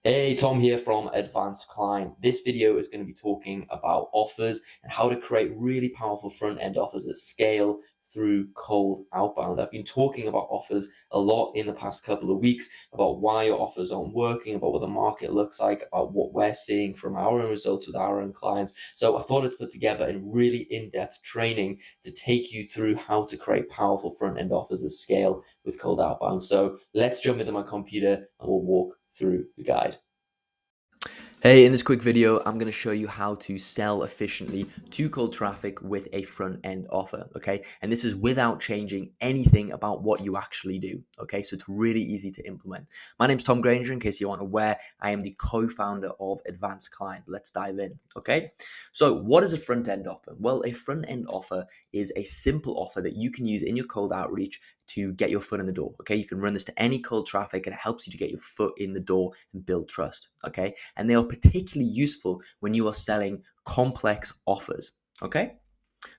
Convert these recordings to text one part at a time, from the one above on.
Hey, Tom here from Advanced Client. This video is going to be talking about offers and how to create really powerful front-end offers at scale through cold outbound. I've been talking about offers a lot in the past couple of weeks, about why your offers aren't working, about what the market looks like, about what we're seeing from our own results with our own clients. So I thought I'd put together a really in-depth training to take you through how to create powerful front-end offers at scale with cold outbound. So let's jump into my computer and we'll walk through the guide. Hey, in this quick video, I'm going to show you how to sell efficiently to cold traffic with a front-end offer, okay? And this is without changing anything about what you actually do, okay? So it's really easy to implement. My name's Tom Granger, in case you aren't aware. I am the co-founder of Advanced Client. Let's dive in, okay? So what is a front-end offer? Well, a front-end offer is a simple offer that you can use in your cold outreach to get your foot in the door, okay? You can run this to any cold traffic and it helps you to get your foot in the door and build trust, okay? And they are particularly useful when you are selling complex offers, okay?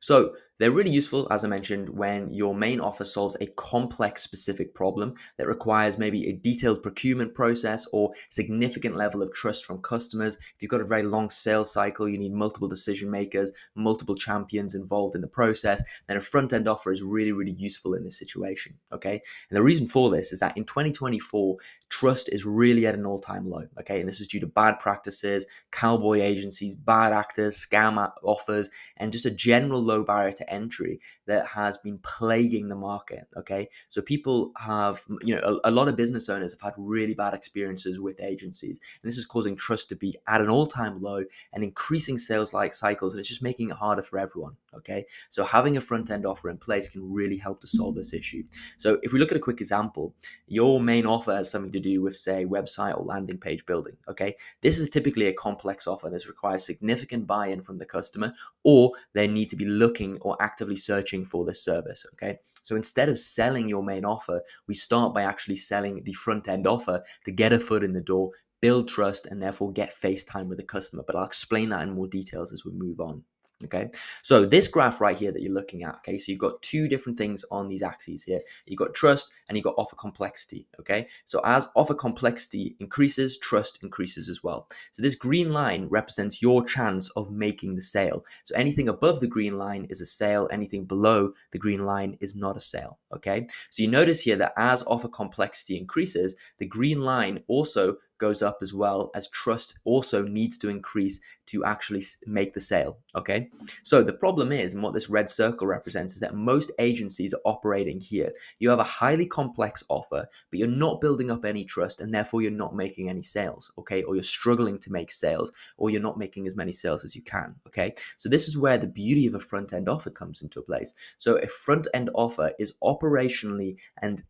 So they're really useful, as I mentioned, when your main offer solves a complex specific problem that requires maybe a detailed procurement process or significant level of trust from customers. If you've got a very long sales cycle, you need multiple decision makers, multiple champions involved in the process, then a front-end offer is really, really useful in this situation, okay? And the reason for this is that in 2024, trust is really at an all-time low, okay? And this is due to bad practices, cowboy agencies, bad actors, scam offers, and just a general low barrier to entry that has been plaguing the market. Okay, so people have, a lot of business owners have had really bad experiences with agencies, and this is causing trust to be at an all-time low and increasing sales like cycles, and it's just making it harder for everyone. Okay, so having a front-end offer in place can really help to solve this issue. So if we look at a quick example, your main offer has something to do with, say, website or landing page building. Okay, this is typically a complex offer. This requires significant buy-in from the customer, or they need to be looking or actively searching for this service. Okay, so instead of selling your main offer, we start by actually selling the front end offer to get a foot in the door, build trust, and therefore get face time with the customer. But I'll explain that in more details as we move on. Okay, so this graph right here that you're looking at, okay, so you've got two different things on these axes here. You've got trust and you've got offer complexity. Okay, so as offer complexity increases, trust increases as well. So this green line represents your chance of making the sale. So anything above the green line is a sale, anything below the green line is not a sale. Okay, so you notice here that as offer complexity increases, the green line also goes up, as well as trust also needs to increase to actually make the sale. Okay, so the problem is, and what this red circle represents, is that most agencies are operating here. You have a highly complex offer, but you're not building up any trust, and therefore you're not making any sales. Okay, or you're struggling to make sales, or you're not making as many sales as you can. Okay, so this is where the beauty of a front end offer comes into place. So a front end offer is operationally and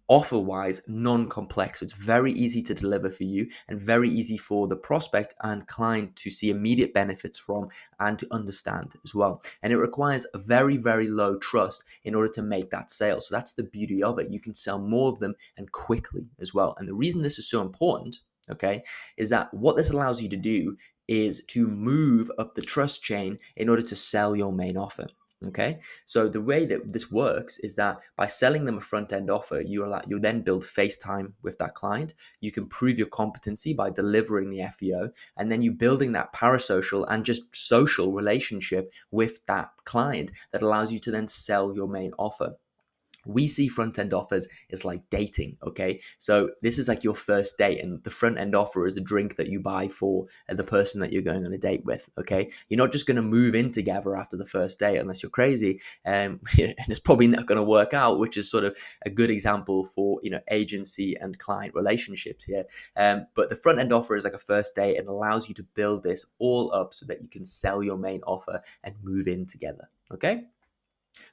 offer wise non-complex. So it's very easy to deliver for you and very easy for the prospect and client to see immediate benefits from and to understand as well. And it requires a very, very low trust in order to make that sale. So that's the beauty of it. You can sell more of them and quickly as well. And the reason this is so important, okay, is that what this allows you to do is to move up the trust chain in order to sell your main offer. Okay, so the way that this works is that by selling them a front end offer, you then build face time with that client. You can prove your competency by delivering the FEO, and then you building that parasocial and just social relationship with that client that allows you to then sell your main offer. We see front end offers is like dating. Okay, so this is like your first date, and the front end offer is a drink that you buy for the person that you're going on a date with. Okay, you're not just going to move in together after the first date unless you're crazy, and it's probably not going to work out, which is sort of a good example for agency and client relationships here. But the front end offer is like a first date and allows you to build this all up so that you can sell your main offer and move in together. Okay.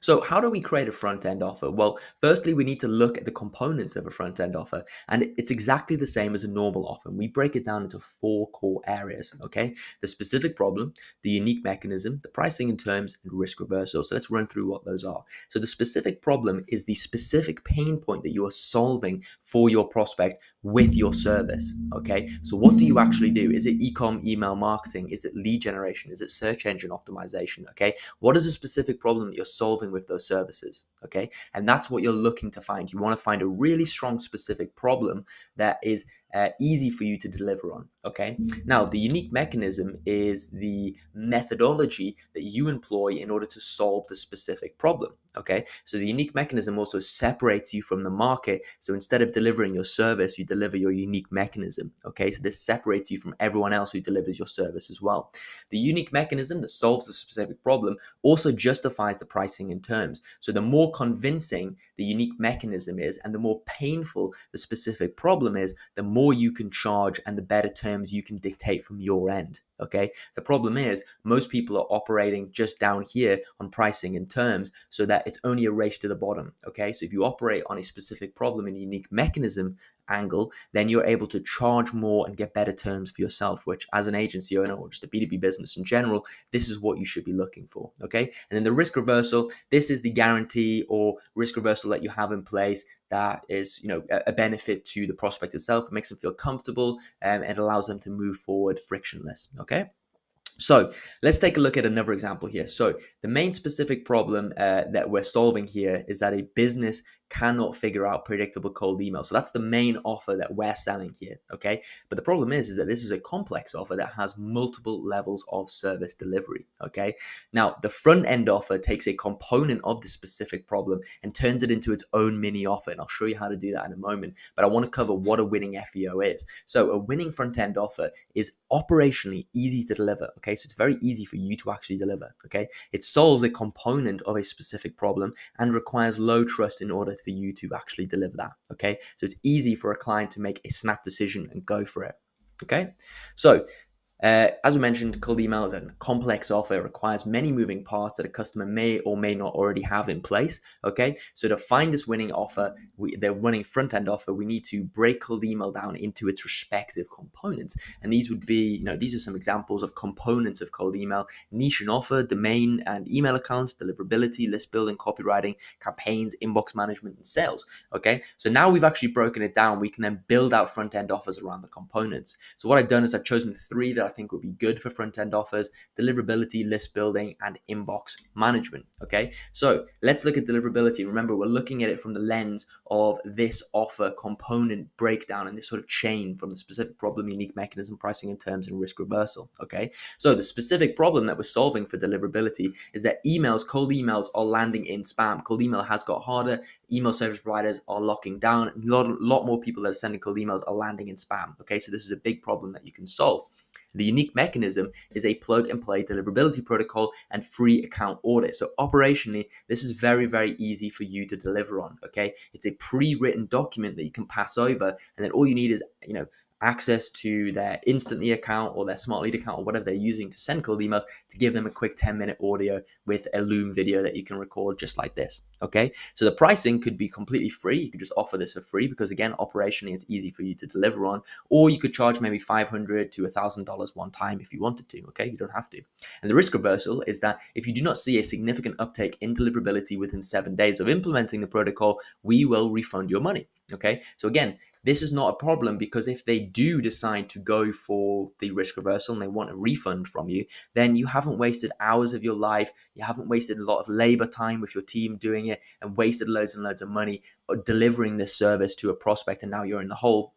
So how do we create a front-end offer? Well, firstly, we need to look at the components of a front-end offer, and it's exactly the same as a normal offer. We break it down into four core areas, okay? The specific problem, the unique mechanism, the pricing and terms, and risk reversal. So let's run through what those are. So the specific problem is the specific pain point that you are solving for your prospect with your service, okay? So what do you actually do? Is it e-com, email marketing? Is it lead generation? Is it search engine optimization, okay? What is the specific problem that you're solving with those services? Okay. And that's what you're looking to find. You want to find a really strong specific problem that is easy for you to deliver on. Okay. Now, the unique mechanism is the methodology that you employ in order to solve the specific problem. Okay. So the unique mechanism also separates you from the market. So instead of delivering your service, you deliver your unique mechanism. Okay. So this separates you from everyone else who delivers your service as well. The unique mechanism that solves the specific problem also justifies the pricing in terms. So the more convincing the unique mechanism is and the more painful the specific problem is, the more you can charge and the better terms you can dictate from your end. Okay. The problem is most people are operating just down here on pricing and terms so that it's only a race to the bottom. Okay. So if you operate on a specific problem and unique mechanism angle, then you're able to charge more and get better terms for yourself, which as an agency owner or just a B2B business in general, this is what you should be looking for. Okay. And then the risk reversal, this is the guarantee or risk reversal that you have in place that is, a benefit to the prospect itself. It makes them feel comfortable and it allows them to move forward frictionless. Okay. So let's take a look at another example here. So the main specific problem that we're solving here is that a business cannot figure out predictable cold email. So that's the main offer that we're selling here. Okay. But the problem is that this is a complex offer that has multiple levels of service delivery. Okay. Now the front end offer takes a component of the specific problem and turns it into its own mini offer. And I'll show you how to do that in a moment. But I want to cover what a winning FEO is. So a winning front end offer is operationally easy to deliver. Okay, so it's very easy for you to actually deliver. Okay, it solves a component of a specific problem and requires low trust in order for you to actually deliver that. Okay, so it's easy for a client to make a snap decision and go for it. Okay, so as we mentioned, cold email is a complex offer. It requires many moving parts that a customer may or may not already have in place. Okay, so to find this winning offer, the winning front end offer, we need to break cold email down into its respective components. And these would be, these are some examples of components of cold email: niche and offer, domain and email accounts, deliverability, list building, copywriting, campaigns, inbox management, and sales. Okay, so now we've actually broken it down. We can then build out front end offers around the components. So what I've done is I've chosen 3 that I think would be good for front-end offers: deliverability, list building, and inbox management. Okay, so let's look at deliverability. Remember, we're looking at it from the lens of this offer component breakdown and this sort of chain from the specific problem, unique mechanism, pricing and terms, and risk reversal. Okay, so the specific problem that we're solving for deliverability is that cold emails are landing in spam. Cold email has got harder. Email service providers are locking down. A lot more people that are sending cold emails are landing in spam. Okay, so this is a big problem that you can solve. The unique mechanism is a plug and play deliverability protocol and free account audit. So operationally, this is very, very easy for you to deliver on. Okay, it's a pre-written document that you can pass over, and then all you need is, access to their Instantly account or their Smart Lead account or whatever they're using to send cold emails, to give them a quick 10-minute audio with a Loom video that you can record just like this. Okay, so the pricing could be completely free. You could just offer this for free because, again, operationally it's easy for you to deliver on, or you could charge maybe $500 to $1,000 one time if you wanted to. Okay, you don't have to. And the risk reversal is that if you do not see a significant uptake in deliverability within 7 days of implementing the protocol, we will refund your money. Okay, so again, this is not a problem, because if they do decide to go for the risk reversal and they want a refund from you, then you haven't wasted hours of your life. You haven't wasted a lot of labor time with your team doing it and wasted loads and loads of money delivering this service to a prospect, and now you're in the hole.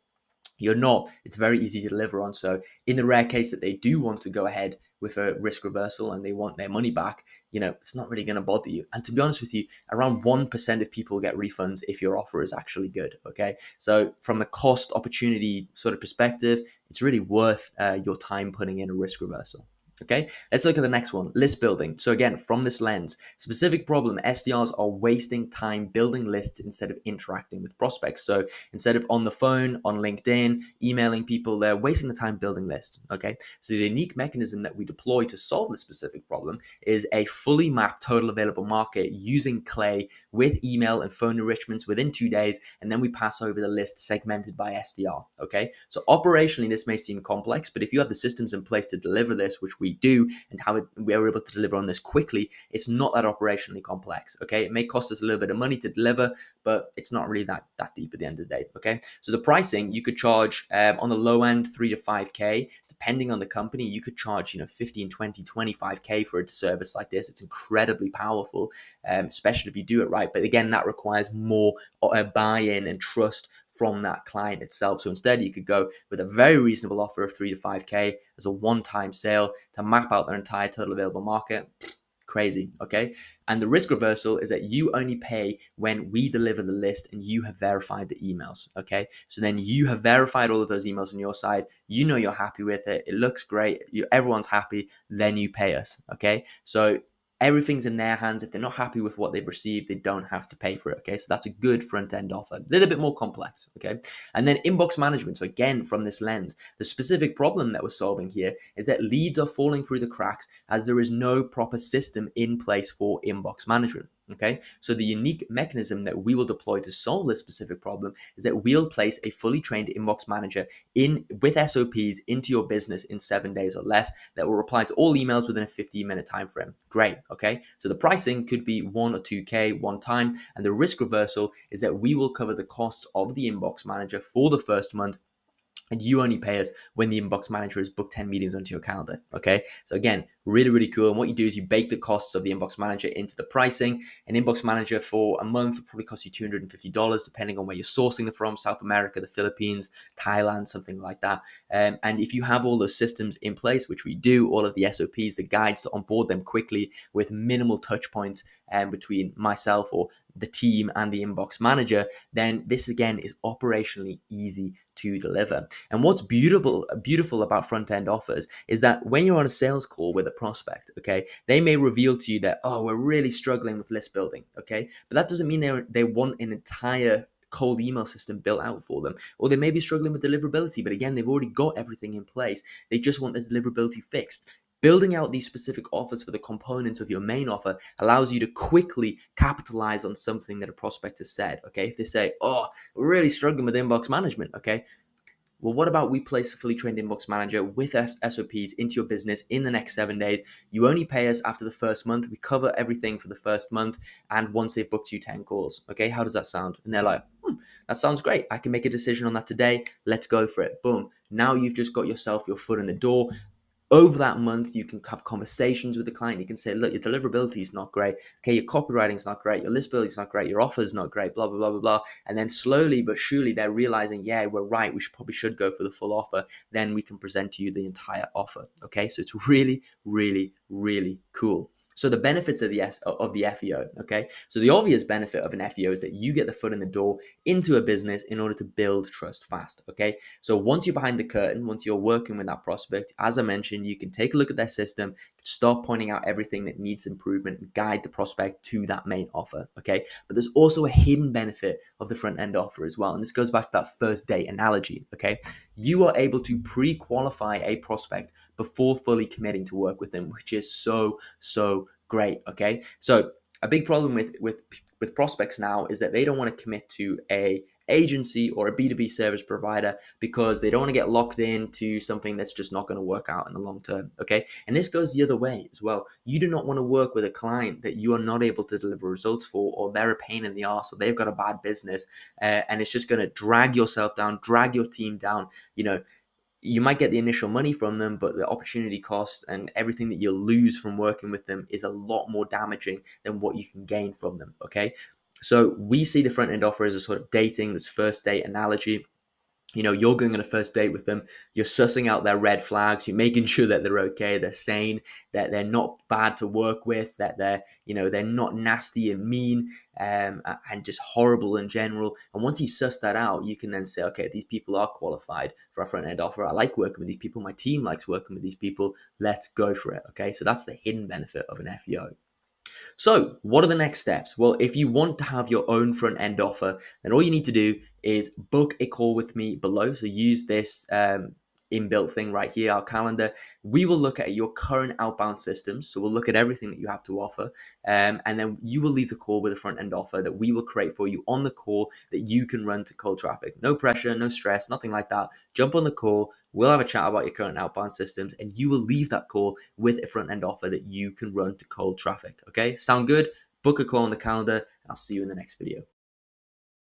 You're not. It's very easy to deliver on. So in the rare case that they do want to go ahead with a risk reversal and they want their money back, it's not really going to bother you. And to be honest with you, around 1% of people get refunds if your offer is actually good. Okay, so from the cost opportunity sort of perspective, it's really worth your time putting in a risk reversal. Okay, let's look at the next one: list building. So again, from this lens, specific problem: SDRs are wasting time building lists instead of interacting with prospects. So instead of on the phone, on LinkedIn, emailing people, they're wasting the time building lists. Okay, so the unique mechanism that we deploy to solve this specific problem is a fully mapped total available market using Clay with email and phone enrichments within 2 days, and then we pass over the list segmented by SDR. Okay, so operationally this may seem complex, but if you have the systems in place to deliver this, which we we do and how we're able to deliver on this quickly, it's not that operationally complex. Okay, it may cost us a little bit of money to deliver, but it's not really that deep at the end of the day. Okay, so the pricing, you could charge on the low end 3 to 5k, depending on the company. You could charge 15, 20, 25k for a service like this. It's incredibly powerful, especially if you do it right. But again, that requires more buy-in and trust from that client itself. So instead, you could go with a very reasonable offer of 3 to 5k as a one-time sale to map out their entire total available market. Crazy. Okay, and the risk reversal is that you only pay when we deliver the list and you have verified the emails. Okay, so then you have verified all of those emails on your side, you're happy with it, it looks great, everyone's happy, then you pay us. Okay, so everything's in their hands. If they're not happy with what they've received, they don't have to pay for it. Okay, so that's a good front end offer, a little bit more complex. Okay, and then inbox management. So again, from this lens, the specific problem that we're solving here is that leads are falling through the cracks as there is no proper system in place for inbox management. Okay, so the unique mechanism that we will deploy to solve this specific problem is that we'll place a fully trained inbox manager in with SOPs into your business in 7 days or less that will reply to all emails within a 15-minute time frame. Great. Okay, so the pricing could be 1 or 2k one time, and the risk reversal is that we will cover the costs of the inbox manager for the first month, and you only pay us when the inbox manager has booked 10 meetings onto your calendar. Okay, so again, really, really cool. And what you do is you bake the costs of the inbox manager into the pricing. An inbox manager for a month will probably cost you $250, depending on where you're sourcing them from: South America, the Philippines, Thailand, something like that. And if you have all those systems in place, which we do, all of the SOPs, the guides to onboard them quickly with minimal touch points between myself or the team and the inbox manager, then this again is operationally easy to deliver. And what's beautiful about front end offers is that when you're on a sales call with a prospect, okay, they may reveal to you that, oh, we're really struggling with list building. Okay, but that doesn't mean they want an entire cold email system built out for them, or they may be struggling with deliverability, but again, they've already got everything in place. They just want the deliverability fixed. Building out these specific offers for the components of your main offer allows you to quickly capitalize on something that a prospect has said. Okay, if they say, oh, we're really struggling with inbox management. Okay, well, what about we place a fully trained inbox manager with SOPs into your business in the next 7 days? You only pay us after the first month. We cover everything for the first month, and once they've booked you 10 calls. Okay, how does that sound? And they're like, that sounds great. I can make a decision on that today. Let's go for it. Boom. Now you've just got yourself your foot in the door. Over that month, you can have conversations with the client. You can say, look, your deliverability is not great. Okay, your copywriting is not great. Your list building is not great. Your offer is not great, blah, blah, blah, blah, blah. And then slowly but surely they're realizing, yeah, we're right. We probably should go for the full offer. Then we can present to you the entire offer. Okay, so it's really, really, really cool. So the benefits of the FEO, okay? So the obvious benefit of an FEO is that you get the foot in the door into a business in order to build trust fast, okay? So once you're behind the curtain, once you're working with that prospect, as I mentioned, you can take a look at their system, start pointing out everything that needs improvement, and guide the prospect to that main offer, okay? But there's also a hidden benefit of the front end offer as well. And this goes back to that first date analogy, okay? You are able to pre-qualify a prospect before fully committing to work with them, which is so great. Okay, so a big problem with prospects now is that they don't want to commit to a agency or a B2B service provider because they don't want to get locked into something that's just not going to work out in the long term. Okay, and this goes the other way as well. You do not want to work with a client that you are not able to deliver results for, or they're a pain in the ass, or they've got a bad business, and it's just going to drag yourself down, drag your team down. You might get the initial money from them, but the opportunity cost and everything that you'll lose from working with them is a lot more damaging than what you can gain from them. Okay, so we see the front end offer as a sort of dating, this first date analogy. You're going on a first date with them, you're sussing out their red flags, you're making sure that they're okay, they're sane, that they're not bad to work with, that they're not nasty and mean, and just horrible in general. And once you suss that out, you can then say, okay, these people are qualified for a front end offer. I like working with these people. My team likes working with these people. Let's go for it. Okay, so that's the hidden benefit of an FEO. So what are the next steps? Well, if you want to have your own front end offer, then all you need to do is book a call with me below. So use this inbuilt thing right here, our calendar. We will look at your current outbound systems. So we'll look at everything that you have to offer. And then you will leave the call with a front end offer that we will create for you on the call that you can run to cold traffic. No pressure, no stress, nothing like that. Jump on the call. We'll have a chat about your current outbound systems, and you will leave that call with a front end offer that you can run to cold traffic. Okay, sound good? Book a call on the calendar. I'll see you in the next video.